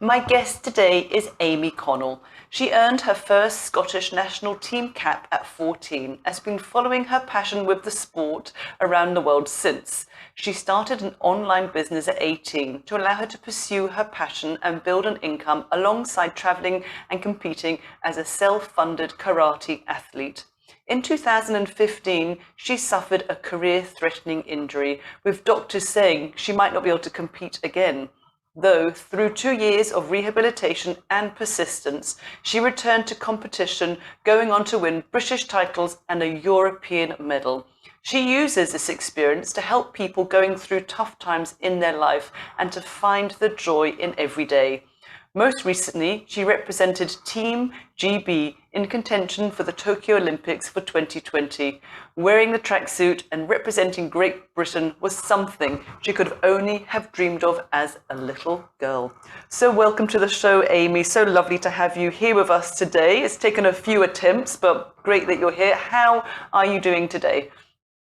My guest today is Amy Connell. She earned her first Scottish national team cap at 14, has been following her passion with the sport around the world since. She started an online business at 18 to allow her to pursue her passion and build an income alongside travelling and competing as a self-funded karate athlete. In 2015, she suffered a career-threatening injury, with doctors saying she might not be able to compete again. Though, through 2 years of rehabilitation and persistence, she returned to competition, going on to win British titles and a European medal. She uses this experience to help people going through tough times in their life and to find the joy in every day. Most recently, she represented Team GB in contention for the Tokyo Olympics for 2020. Wearing the tracksuit and representing Great Britain was something she could only have dreamed of as a little girl. So welcome to the show, Amy. So lovely to have you here with us today. It's taken a few attempts, but great that you're here. How are you doing today?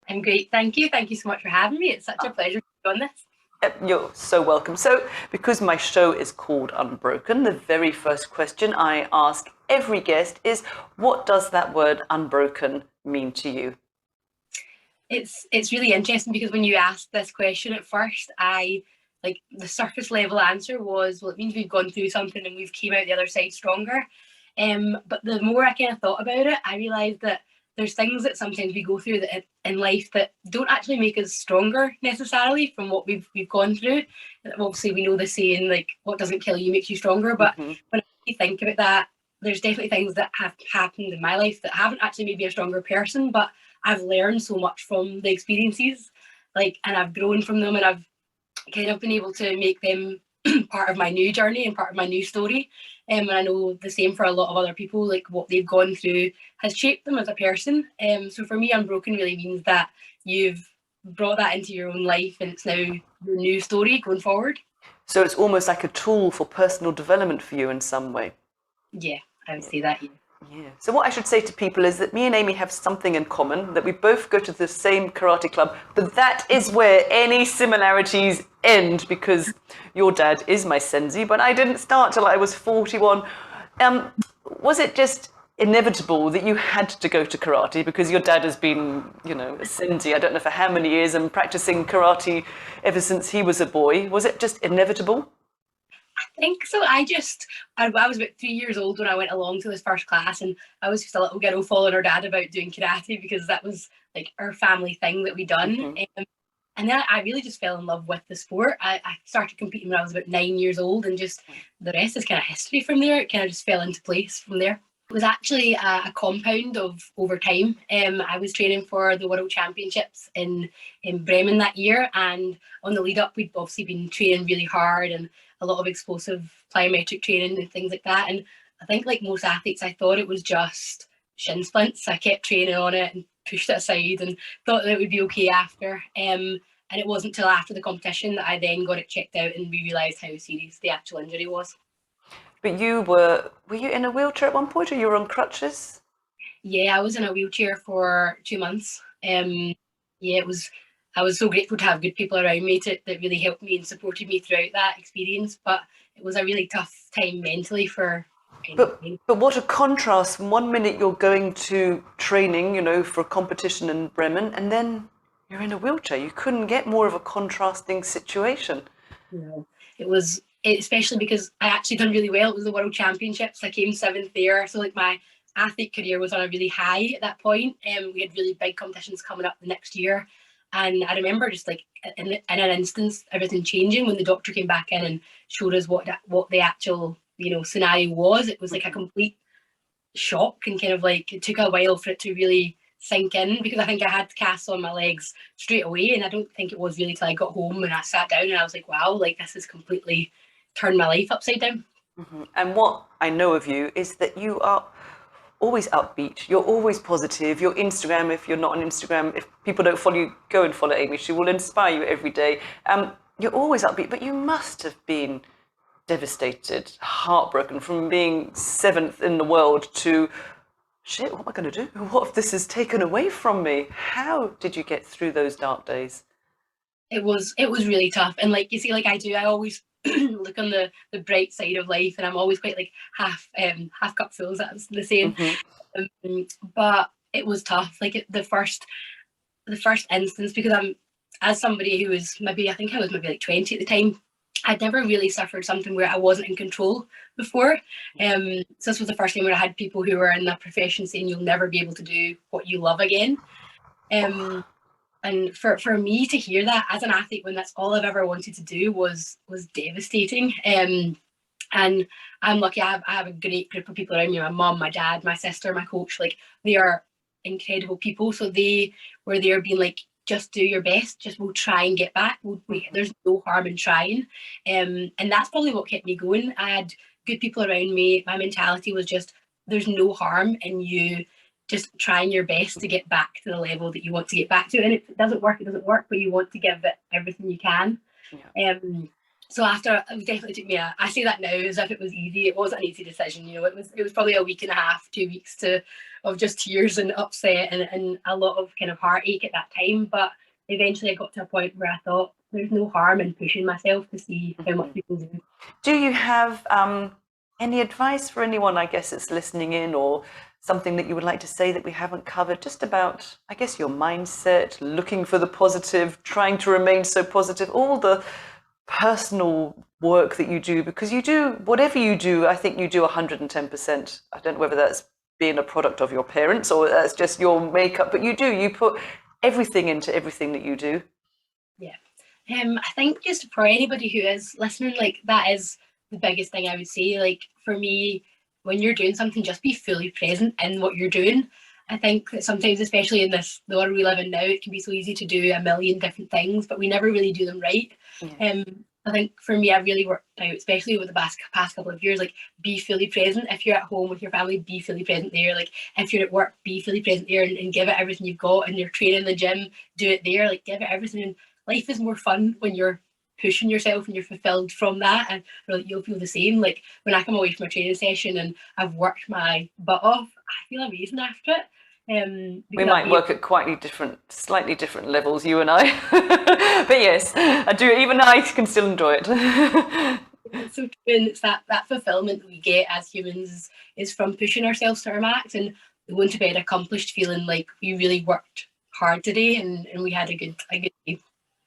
I'm great, thank you. Thank you so much for having me. It's such a pleasure to be on this. You're so welcome. So, because my show is called Unbroken, the very first question I ask every guest is, what does that word unbroken mean to you? It's really interesting because when you asked this question at first, the surface level answer was, well, it means we've gone through something and we've came out the other side stronger. But the more I kind of thought about it, I realised that there's things that sometimes we go through that in life that don't actually make us stronger necessarily from what we've gone through. Obviously, we know the saying, like, what doesn't kill you makes you stronger. But when I think about that, there's definitely things that have happened in my life that haven't actually made me a stronger person, but I've learned so much from the experiences, and I've grown from them, and I've kind of been able to make them part of my new journey and part of my new story. And I know the same for a lot of other people, like what they've gone through has shaped them as a person. So for me, Unbroken really means that you've brought that into your own life and it's now your new story going forward. So it's almost like a tool for personal development for you in some way. Yeah, I would say that. Yeah. Yeah. So what I should say to people is that me and Amy have something in common, that we both go to the same karate club, but that is where any similarities end, because your dad is my sensei, but I didn't start till I was 41. Was it just inevitable that you had to go to karate because your dad has been, a sensei, I don't know for how many years, and practicing karate ever since he was a boy? Was it just inevitable? I think so. I was about 3 years old when I went along to this first class, and I was just a little girl following her dad about doing karate because that was like our family thing that we done. And then I really just fell in love with the sport. I started competing when I was about 9 years old, and just the rest is kind of history from there. It kind of just fell into place from there. It was actually a compound of over time. I was training for the World Championships in Bremen that year, and on the lead up, we'd obviously been training really hard and a lot of explosive plyometric training and things like that. And I think, like most athletes, I thought it was just shin splints. I kept training on it and pushed it aside and thought that it would be okay after. And it wasn't until after the competition that I then got it checked out and we realised how serious the actual injury was. But were you in a wheelchair at one point, or you were on crutches? Yeah, I was in a wheelchair for 2 months. Yeah, I was so grateful to have good people around me that really helped me and supported me throughout that experience. But it was a really tough time mentally for anything. But what a contrast. One minute you're going to training, for a competition in Bremen, and then you're in a wheelchair. You couldn't get more of a contrasting situation. No, it was, especially because I actually done really well. It was the World Championships. I came seventh there. So like my athlete career was on a really high at that point. We had really big competitions coming up the next year. And I remember just like in an instance, everything changing when the doctor came back in and showed us what the actual, scenario was. It was like a complete shock, and kind of like it took a while for it to really sink in, because I think I had casts on my legs straight away, and I don't think it was really till I got home and I sat down and I was like, wow, like this has completely turned my life upside down. And what I know of you is that you are always upbeat. You're always positive. Your Instagram, if you're not on Instagram, if people don't follow you, go and follow Amy. She will inspire you every day. You're always upbeat, but you must have been devastated, heartbroken from being seventh in the world to, shit, what am I going to do? What if this is taken away from me? How did you get through those dark days? It was really tough. And like you see, like I always look on the bright side of life, and I'm always quite like half cup full, as that's the saying. But it was tough. Like the first instance, because I'm, as somebody who was maybe, I think I was maybe like 20 at the time, I'd never really suffered something where I wasn't in control before. So this was the first time where I had people who were in that profession saying you'll never be able to do what you love again. And for me to hear that as an athlete, when that's all I've ever wanted to do, was devastating. And I'm lucky. I have a great group of people around me. My mum, my dad, my sister, my coach. Like, they are incredible people. So they were there being like, just do your best. Just we'll try and get back. There's no harm in trying. And that's probably what kept me going. I had good people around me. My mentality was just, there's no harm in you just trying your best to get back to the level that you want to get back to. And if it doesn't work, it doesn't work, but you want to give it everything you can. Yeah. So after, it definitely took me I say that now as if it was easy. It wasn't an easy decision. You know, it was probably a week and a half, 2 weeks of just tears and upset and a lot of kind of heartache at that time. But eventually I got to a point where I thought there's no harm in pushing myself to see how much we can do. Do you have any advice for anyone, I guess, that's listening in, or something that you would like to say that we haven't covered, just about, I guess, your mindset, looking for the positive, trying to remain so positive, all the personal work that you do, because you do, whatever you do, I think you do 110%. I don't know whether that's being a product of your parents or that's just your makeup, but you put everything into everything that you do. Yeah. I think just for anybody who is listening, like, that is the biggest thing I would say. Like, for me, when you're doing something, just be fully present in what you're doing. I think that sometimes, especially in the world we live in now, it can be so easy to do a million different things, but we never really do them right. Yeah. I think for me, I've really worked out, especially over the past couple of years, like, be fully present. If you're at home with your family, be fully present there. Like, if you're at work, be fully present there and give it everything you've got. And you're training in the gym, do it there. Like, give it everything. And life is more fun when you're pushing yourself and you're fulfilled from that, and you'll feel the same. Like, when I come away from a training session and I've worked my butt off, I feel amazing after it. We might work at slightly different levels, you and I. But yes, I do. Even I can still enjoy it. It's so true, and it's that fulfillment that we get as humans is from pushing ourselves to our max and going to bed accomplished, feeling like we really worked hard today and we had a good day.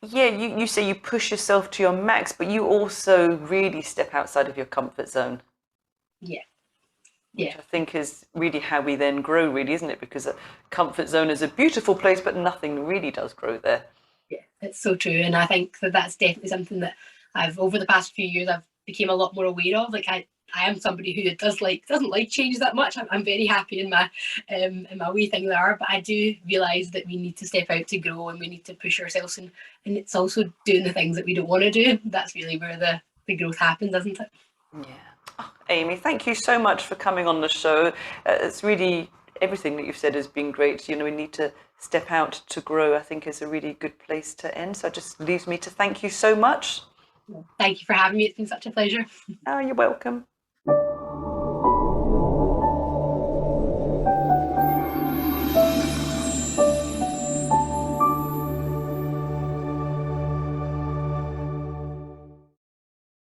Yeah, you say you push yourself to your max, but you also really step outside of your comfort zone. Yeah. Which I think is really how we then grow, really, isn't it? Because a comfort zone is a beautiful place, but nothing really does grow there. Yeah, it's so true. And I think that's definitely something that over the past few years, I've became a lot more aware of. Like, I am somebody who doesn't like change that much. I'm very happy in my wee thing there, but I do realise that we need to step out to grow and we need to push ourselves, and it's also doing the things that we don't want to do. That's really where the growth happens, isn't it? Yeah. Oh, Amy, thank you so much for coming on the show. It's really, everything that you've said has been great. You know, we need to step out to grow, I think, is a really good place to end. So it just leaves me to thank you so much. Thank you for having me. It's been such a pleasure. Oh, you're welcome.